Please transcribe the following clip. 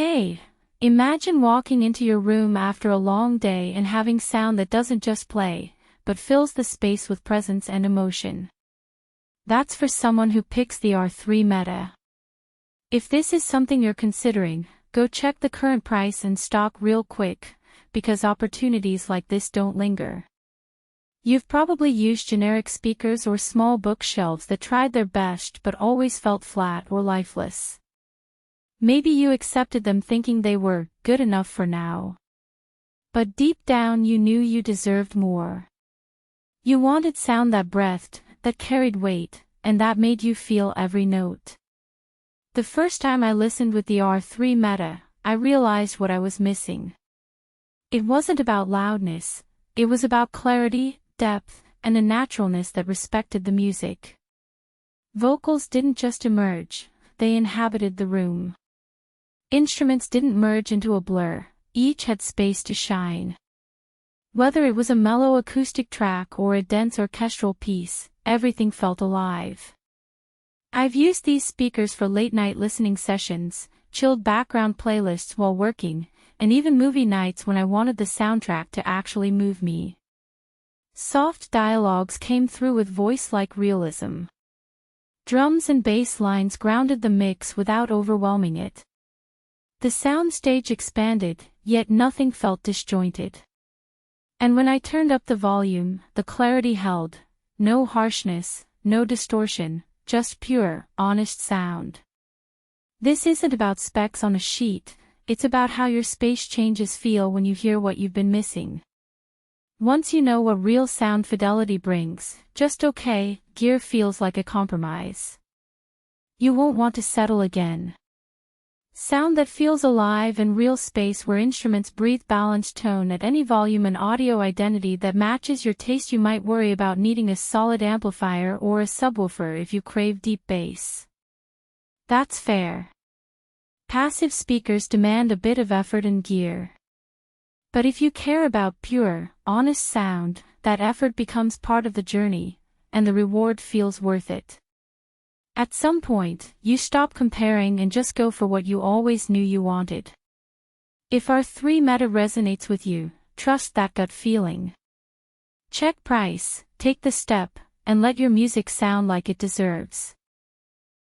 Hey, imagine walking into your room after a long day and having sound that doesn't just play, but fills the space with presence and emotion. That's for someone who picks the R3 Meta. If this is something you're considering, go check the current price and stock real quick, because opportunities like this don't linger. You've probably used generic speakers or small bookshelves that tried their best but always felt flat or lifeless. Maybe you accepted them thinking they were good enough for now. But deep down you knew you deserved more. You wanted sound that breathed, that carried weight, and that made you feel every note. The first time I listened with the R3 Meta, I realized what I was missing. It wasn't about loudness, it was about clarity, depth, and a naturalness that respected the music. Vocals didn't just emerge, they inhabited the room. Instruments didn't merge into a blur, each had space to shine. Whether it was a mellow acoustic track or a dense orchestral piece, everything felt alive. I've used these speakers for late-night listening sessions, chilled background playlists while working, and even movie nights when I wanted the soundtrack to actually move me. Soft dialogues came through with voice-like realism. Drums and bass lines grounded the mix without overwhelming it. The soundstage expanded, yet nothing felt disjointed. And when I turned up the volume, the clarity held. No harshness, no distortion, just pure, honest sound. This isn't about specs on a sheet, it's about how your space changes feel when you hear what you've been missing. Once you know what real sound fidelity brings, just okay, gear feels like a compromise. You won't want to settle again. Sound that feels alive and real space where instruments breathe balanced tone at any volume and audio identity that matches your taste. You might worry about needing a solid amplifier or a subwoofer if you crave deep bass. That's fair. Passive speakers demand a bit of effort and gear. But if you care about pure, honest sound, that effort becomes part of the journey, and the reward feels worth it. At some point, you stop comparing and just go for what you always knew you wanted. If R3 Meta resonates with you, trust that gut feeling. Check price, take the step, and let your music sound like it deserves.